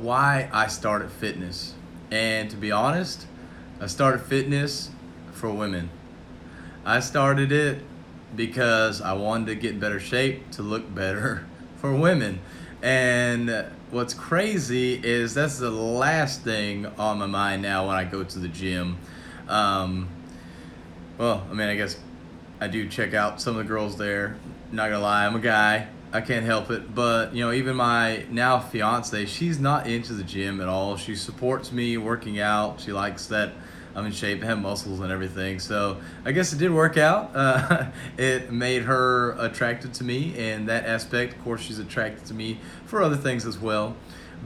Why I started fitness. And to be honest, I started fitness for women. I started it because I wanted to get in better shape to look better for women. And what's crazy is that's the last thing on my mind now when I go to the gym. Um, I guess I do check out some of the girls there. Not gonna lie, I'm a guy. I can't help it. But even my now fiance, she's not into the gym at all. She supports me working out. She likes that I'm in shape, have muscles and everything. So I guess it did work out. It made her attracted to me in that aspect. Of course, she's attracted to me for other things as well.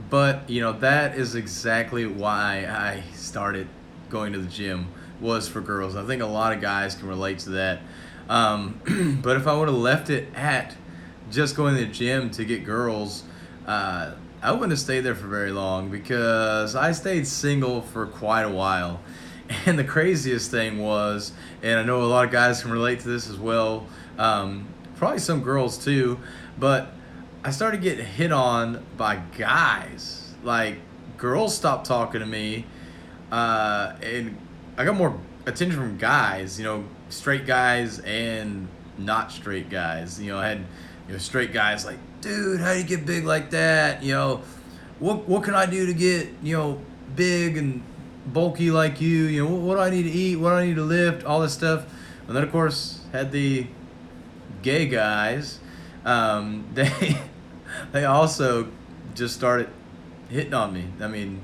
But that is exactly why I started going to the gym, was for girls. I think a lot of guys can relate to that. But if I would have left it at just going to the gym to get girls, I wouldn't have stayed there for very long because I stayed single for quite a while. And the craziest thing was, and I know a lot of guys can relate to this as well, probably some girls too, but I started getting hit on by guys. Like, girls stopped talking to me, and I got more attention from guys, straight guys and not straight guys. I had straight guys like, dude, how do you get big like that? What can I do to get big and bulky like you? What do I need to eat? What do I need to lift? All this stuff. And then of course had the gay guys. They they also just started hitting on me. I mean,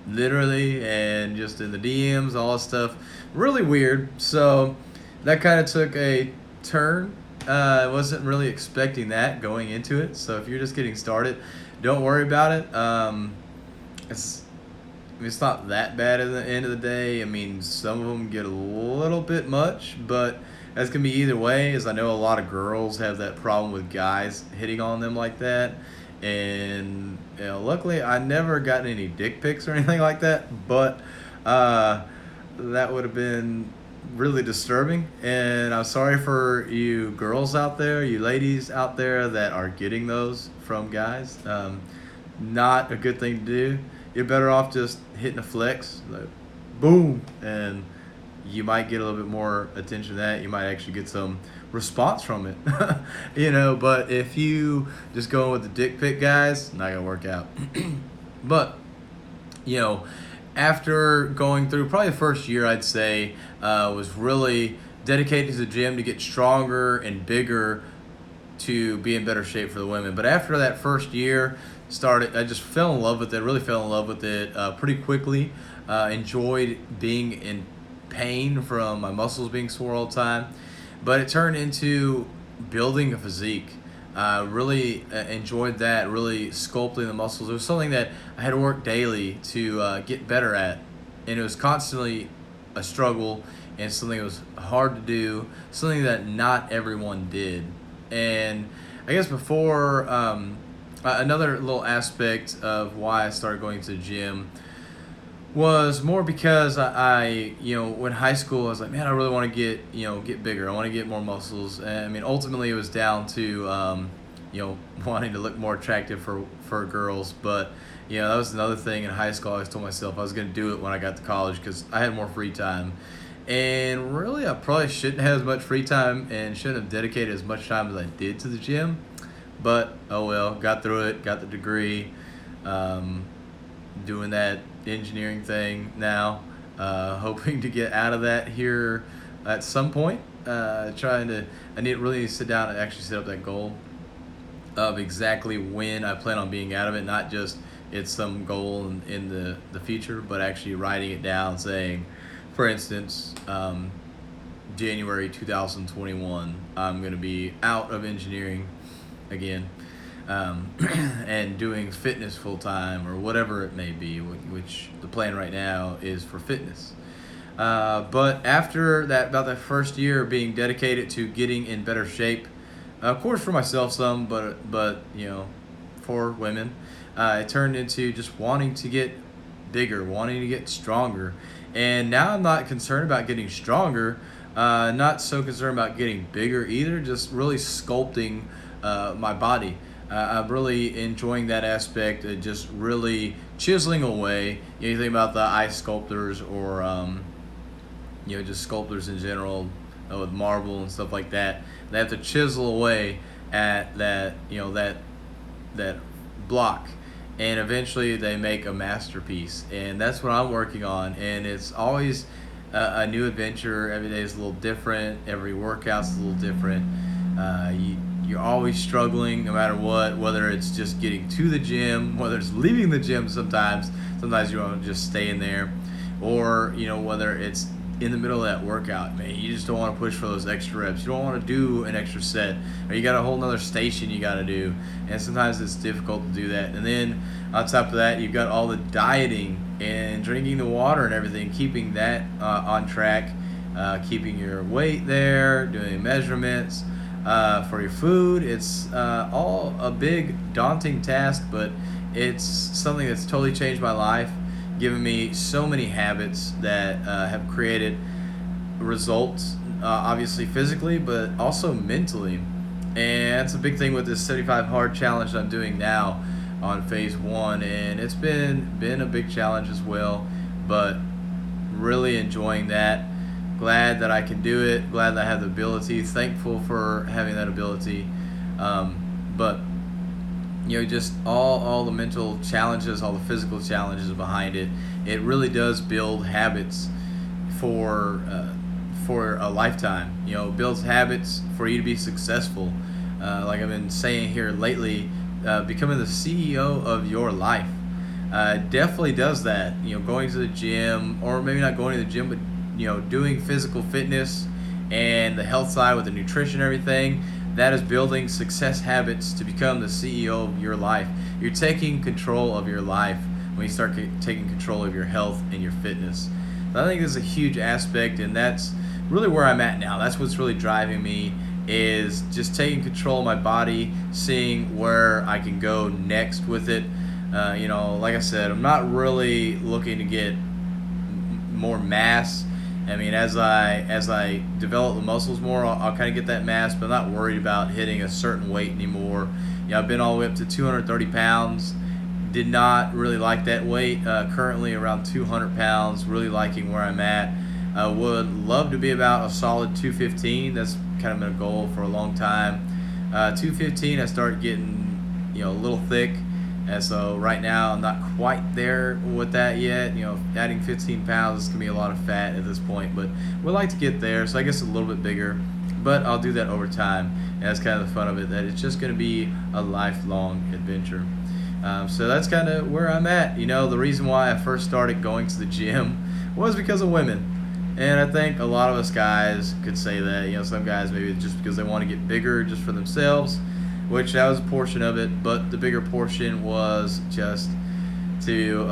literally, and just in the DMs, all this stuff. Really weird. So that kind of took a turn. I wasn't really expecting that going into it. So if you're just getting started, don't worry about it. It's it's not that bad at the end of the day. I mean, some of them get a little bit much, but that's gonna be either way. As I know, a lot of girls have that problem with guys hitting on them like that, and luckily, I never got any dick pics or anything like that. But that would have been really disturbing, and I'm sorry for you girls out there, you ladies out there that are getting those from guys. Not a good thing to do. You're better off just hitting a flex, like boom, and you might get a little bit more attention to that. You might actually get some response from it. But if you just go with the dick pic guys, not gonna work out. But you know, after going through probably the first year, I'd say was really dedicated to the gym to get stronger and bigger to be in better shape for the women. But after that first year started, I just fell in love with it. Really fell in love with it pretty quickly. Enjoyed being in pain from my muscles being sore all the time, but it turned into building a physique. Really enjoyed that. Really sculpting the muscles. It was something that I had to work daily to get better at, and it was constantly a struggle and something that was hard to do. Something that not everyone did. And I guess before another little aspect of why I started going to the gym was more because when high school I was like, man, I really want to get bigger. I want to get more muscles. And I mean, ultimately it was down to wanting to look more attractive for girls. But that was another thing in high school. I always told myself I was going to do it when I got to college because I had more free time. And really, I probably shouldn't have as much free time and shouldn't have dedicated as much time as I did to the gym. But oh well, got through it, got the degree, doing that engineering thing now, hoping to get out of that here at some point. I really need to sit down and actually set up that goal of exactly when I plan on being out of it, not just it's some goal in the future, but actually writing it down, saying, for instance, January 2021, I'm going to be out of engineering again, and doing fitness full time or whatever it may be, which the plan right now is for fitness. But after that, about that first year being dedicated to getting in better shape, of course for myself some, but for women, it turned into just wanting to get bigger, wanting to get stronger. And now I'm not concerned about getting stronger, not so concerned about getting bigger either, just really sculpting my body. I'm really enjoying that aspect of just really chiseling away. You think about the ice sculptors or just sculptors in general with marble and stuff like that. They have to chisel away at that that block, and eventually they make a masterpiece. And that's what I'm working on. And it's always a new adventure. Every day is a little different. Every workout's a little different. You're always struggling, no matter what. Whether it's just getting to the gym, whether it's leaving the gym. Sometimes you want to just stay in there, or whether it's in the middle of that workout, man, you just don't want to push for those extra reps. You don't want to do an extra set, or you got a whole nother station you got to do, and sometimes it's difficult to do that. And then on top of that, you've got all the dieting and drinking the water and everything, keeping that on track, keeping your weight there, doing measurements for your food. It's all a big, daunting task, but it's something that's totally changed my life, given me so many habits that have created results, obviously physically, but also mentally. And that's a big thing with this 75 hard challenge that I'm doing now on phase one. And it's been a big challenge as well, but really enjoying that. Glad that I can do it. Glad that I have the ability. Thankful for having that ability. But just all the mental challenges, all the physical challenges behind it. It really does build habits for a lifetime. It builds habits for you to be successful. Like I've been saying here lately, becoming the CEO of your life definitely does that. Going to the gym, or maybe not going to the gym, but doing physical fitness and the health side with the nutrition and everything. That is building success habits to become the CEO of your life. You're taking control of your life when you start taking control of your health and your fitness. So I think this is a huge aspect, and that's really where I'm at now. That's what's really driving me, is just taking control of my body, seeing where I can go next with it. Like I said, I'm not really looking to get more mass. I mean, as I develop the muscles more, I'll kind of get that mass, but I'm not worried about hitting a certain weight anymore. I've been all the way up to 230 pounds. Did not really like that weight. Currently around 200 pounds. Really liking where I'm at. I would love to be about a solid 215. That's kind of been a goal for a long time. 215, I started getting a little thick. And so right now I'm not quite there with that yet. Adding 15 pounds is going to be a lot of fat at this point, but we'd like to get there. So I guess a little bit bigger, but I'll do that over time. And that's kind of the fun of it, that it's just going to be a lifelong adventure. So that's kind of where I'm at. The reason why I first started going to the gym was because of women. And I think a lot of us guys could say that. Some guys maybe just because they want to get bigger just for themselves, which that was a portion of it, but the bigger portion was just to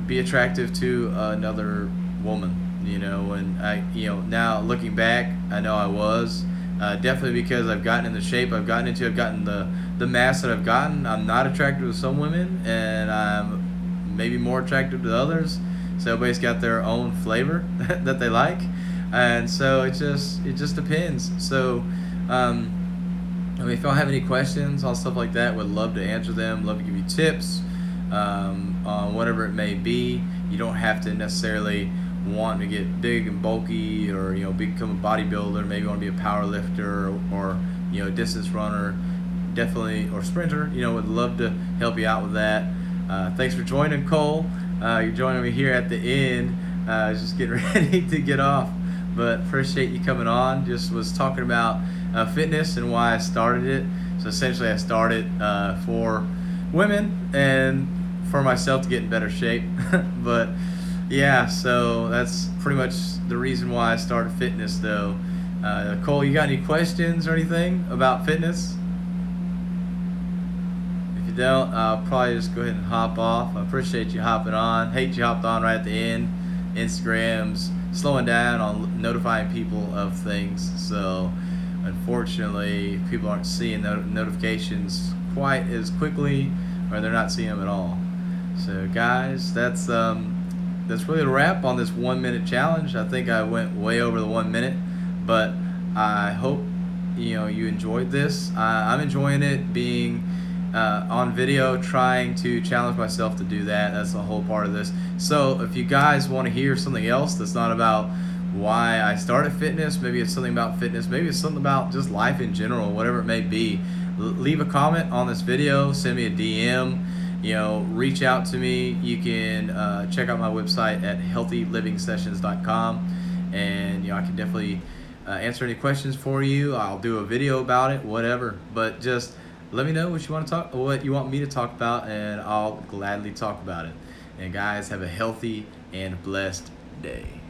be attractive to another woman. And I, now looking back, I know I was definitely, because I've gotten in the shape I've gotten the mass that I've gotten. I'm not attracted to some women, and I'm maybe more attractive to others. So everybody's got their own flavor that they like, and so it just depends. So. If y'all have any questions on stuff like that, would love to answer them. Love to give you tips on whatever it may be. You don't have to necessarily want to get big and bulky, or become a bodybuilder. Maybe you want to be a power lifter, or distance runner, definitely, or sprinter. Would love to help you out with that. Thanks for joining, Cole. You're joining me here at the end. I was just getting ready to get off, but appreciate you coming on. Just was talking about fitness and why I started it. So essentially I started for women and for myself to get in better shape. But yeah, so that's pretty much the reason why I started fitness though. Cole, you got any questions or anything about fitness? If you don't, I'll probably just go ahead and hop off. I appreciate you hopping on. Hate you hopped on right at the end. Instagram's slowing down on notifying people of things, so unfortunately people aren't seeing notifications quite as quickly, or they're not seeing them at all. So guys, that's really a wrap on this 1 minute challenge. I think I went way over the 1 minute, but I hope you enjoyed this. I'm enjoying it being on video, trying to challenge myself to do that. That's the whole part of this. So if you guys want to hear something else that's not about why I started fitness, maybe it's something about fitness, maybe it's something about just life in general, whatever it may be, leave a comment on this video, send me a DM, reach out to me. You can check out my website at healthylivingsessions.com, and I can definitely answer any questions for you. I'll do a video about it, whatever. But just let me know what you want me to talk about, and I'll gladly talk about it. And guys, have a healthy and blessed day.